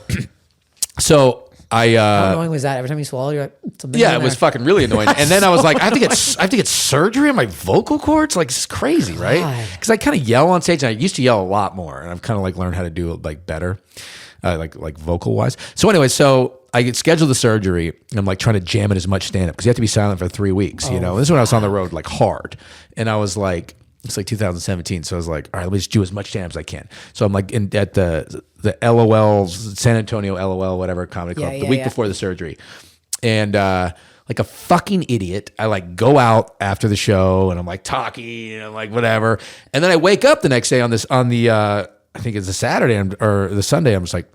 I How annoying was that? Every time you swallow, you're like, something yeah, in it was there. fucking really annoying. And then I was like, I have to get surgery on my vocal cords. Like, it's crazy, right? Because I kind of yell on stage, and I used to yell a lot more, and I've kind of like learned how to do it like better, like vocal wise. So anyway, I get scheduled the surgery, and I'm like trying to jam in as much stand up because you have to be silent for 3 weeks. You know, this is when I was on the road like hard, and I was like, it's like 2017, so I was like, all right, let me just do as much stand up as I can. So I'm like at the LOL San Antonio LOL whatever comedy club the week before the surgery, and like a fucking idiot, I like go out after the show and I'm like talking and I'm like whatever, and then I wake up the next day on the I think it's a Saturday or the Sunday. I'm just like,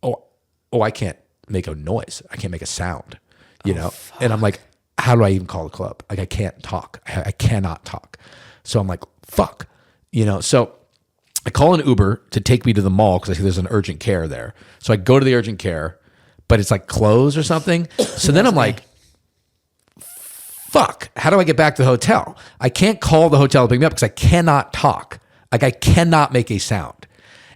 oh, I can't make a noise. I can't make a sound, you know? Fuck. And I'm like, how do I even call the club? Like, I can't talk. I cannot talk. So I'm like, fuck, you know? So I call an Uber to take me to the mall because I see there's an urgent care there. So I go to the urgent care, but it's like closed or something. So then I'm like, fuck, how do I get back to the hotel? I can't call the hotel to pick me up because I cannot talk. Like, I cannot make a sound.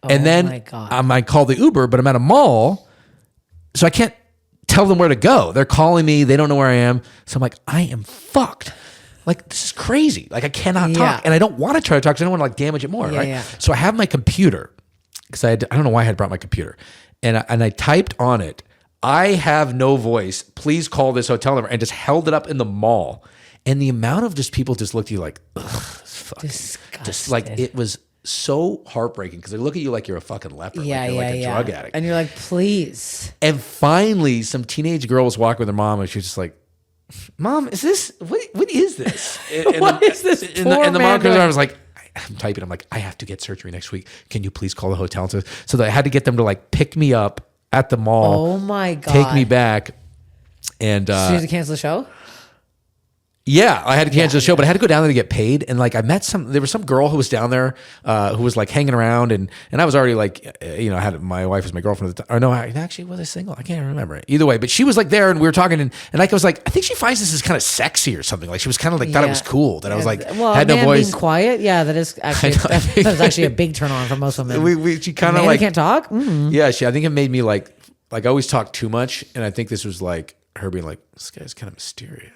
And then I might call the Uber, but I'm at a mall, so I can't tell them where to go. They're calling me. They don't know where I am. So I'm like, I am fucked. Like, this is crazy. Like, I cannot talk. And I don't want to try to talk because I don't want to like damage it more, right? Yeah. So I have my computer because I don't know why I had brought my computer. And I typed on it, I have no voice. Please call this hotel number, and just held it up in the mall. And the amount of just people just looked at you like, ugh, fuck. Disgusting. Just like, it was so heartbreaking because they look at you like you're a fucking leper, like you're like a drug addict. And you're like, please. And finally, some teenage girl was walking with her mom, and she was just like, Mom, is this, what is this? And What is this? And the mom comes around, I was like, I'm typing, I'm like, I have to get surgery next week. Can you please call the hotel? So I had to get them to like pick me up at the mall. Oh my God. Take me back. And so you had to cancel the show? Yeah, I had to cancel the show, but I had to go down there to get paid. And like, there was some girl who was down there who was like hanging around, and I was already like, you know, I had my wife was my girlfriend at the time. Or no, actually was I single? I can't remember. Either way, but she was like there, and we were talking, and I was like, I think she finds this as kind of sexy or something. Like, she was kind of like thought it was cool that I was like, had no voice, being quiet. Yeah, that is actually that was actually a big turn on for most women. She kind of like can't talk. Mm-hmm. Yeah, I think it made me like I always talk too much, and I think this was like her being like, this guy's kind of mysterious.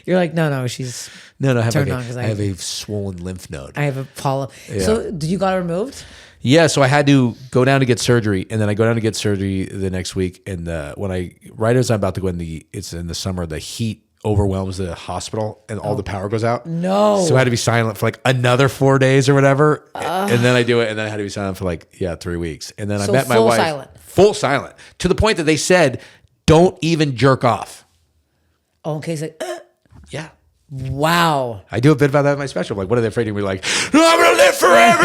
You're like, no, she's no. I have a swollen lymph node. I have a polyp. Yeah. So did you got it removed? Yeah, so I had to go down to get surgery, and then I go down to get surgery the next week. And right as I'm about to go in it's in the summer, the heat overwhelms the hospital, and all the power goes out. No. So I had to be silent for like another 4 days or whatever, and then I do it, and then I had to be silent for like 3 weeks, and then I met my wife. Full silent, to the point that they said, don't even jerk off. Oh, okay, so yeah. Wow. I do a bit about that in my special. Like, what are they afraid to be like, no, I'm gonna live forever?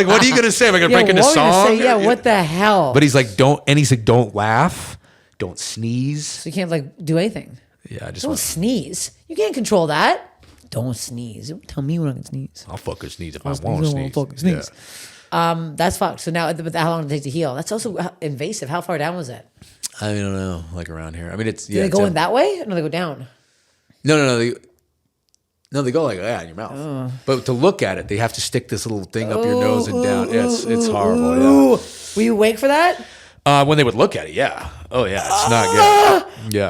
what are you gonna say? Am I gonna break into song? What the hell? But he's like, don't laugh, don't sneeze. So you can't like do anything. Yeah, I just don't sneeze. You can't control that. Don't sneeze. Don't tell me when I can sneeze. I'll fucking sneeze if I want to sneeze. I'll fucking sneeze. Yeah. That's fucked. So now, how long did it take to heal? That's also invasive. How far down was it? I don't know, like around here. I mean, it's Do they go in that way? Or no, they go down. No. They go like that in your mouth. But to look at it, they have to stick this little thing up your nose and down. It's horrible. Yeah. Were you awake for that? When they would look at it, yeah. Oh yeah, it's not good. Yeah.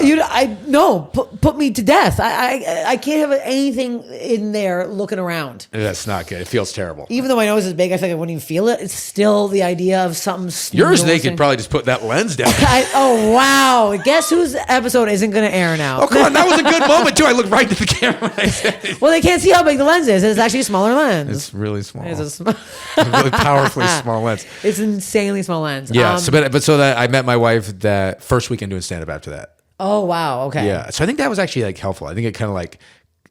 Put me to death. I can't have anything in there looking around. That's not good. It feels terrible. Even though my nose is big, I feel like I wouldn't even feel it. It's still the idea of something. Yours, they could probably just put that lens down. Oh wow! Guess whose episode isn't going to air now? Oh come on, that was a good moment too. I looked right into the camera when I said it. Well, they can't see how big the lens is. It's actually a smaller lens. It's really small. It's a really powerfully small lens. It's an insanely small lens. Yeah. So that I met my wife that first weekend doing stand up after that. Oh wow. Okay. Yeah. So I think that was actually like helpful. I think it kind of like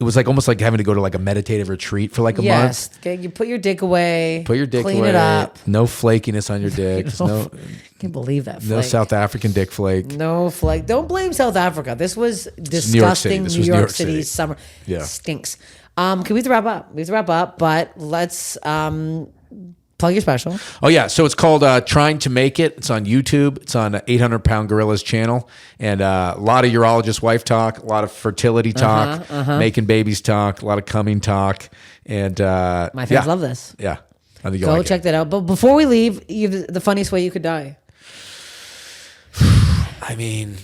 it was like almost like having to go to like a meditative retreat for like a month. Yes. You put your dick away. Clean it up. No flakiness on your dick. I can't believe that. No South African dick flake. No flake. Don't blame South Africa. This was disgusting. New York City summer. Yeah. Stinks. Can we have to wrap up? We have to wrap up, but let's plug your special. Oh yeah, so it's called Trying to Make It. It's on YouTube. It's on 800 Pound Gorilla's channel, and a lot of urologist wife talk, a lot of fertility talk, making babies talk, a lot of coming talk, and my fans love this. Yeah, I think go check that out. But before we leave, the funniest way you could die. I mean,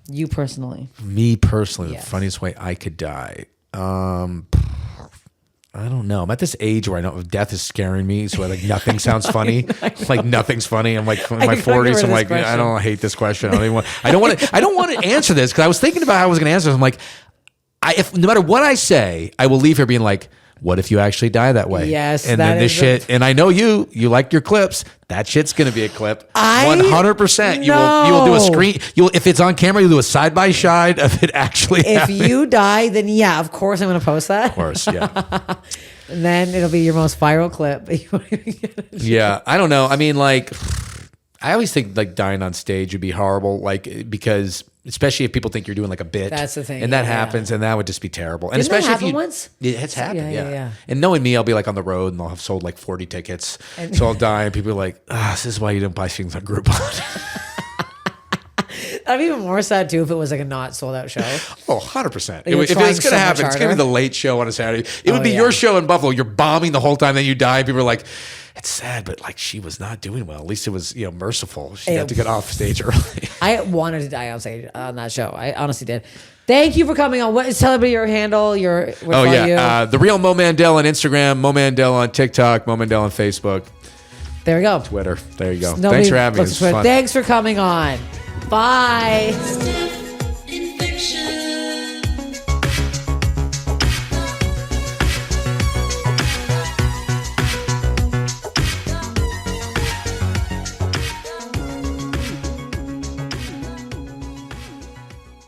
you personally. Me personally, yes. The funniest way I could die. I don't know. I'm at this age where I know death is scaring me, so like nothing sounds funny. Like nothing's funny. I'm like in my 40s. I'm like, I hate this question. I don't want to answer this because I was thinking about how I was going to answer this. I'm like, if no matter what I say, I will leave here being like, what if you actually die that way? Yes, and then this shit. And I know you like your clips. That shit's gonna be a clip. 100%. You will do a screen. If it's on camera, you'll do a side by side of it actually. If you die, then yeah, of course I'm gonna post that. Of course, yeah. And then it'll be your most viral clip. Yeah, I don't know. I mean, like, I always think like dying on stage would be horrible, like because especially if people think you're doing like a bit. That's the thing, and that yeah. happens, and that would just be terrible. And Didn't that especially happen if you once? It's happened, Yeah. And knowing me, I'll be like on the road, and I'll have sold like 40 tickets, so I'll die, and people are like, "This is why you didn't buy things on Groupon." I'd be even more sad too if it was like a not sold out show. Oh, 100%. You're If trying it's so going to much happen, it's going to be harder. the late show on a Saturday. It would be yeah. your show in Buffalo. You're bombing the whole time, then you die. People are like, it's sad, but like she was not doing well. At least it was, merciful. She got to get off stage early. I wanted to die on stage on that show. I honestly did. Thank you for coming on. Tell everybody your handle. The real Mo Mandel on Instagram, Mo Mandel on TikTok, Mo Mandel on Facebook, There we go. Twitter. There you go. Nobody Thanks for having me. looks This was fun. Thanks for coming on. Bye. Steph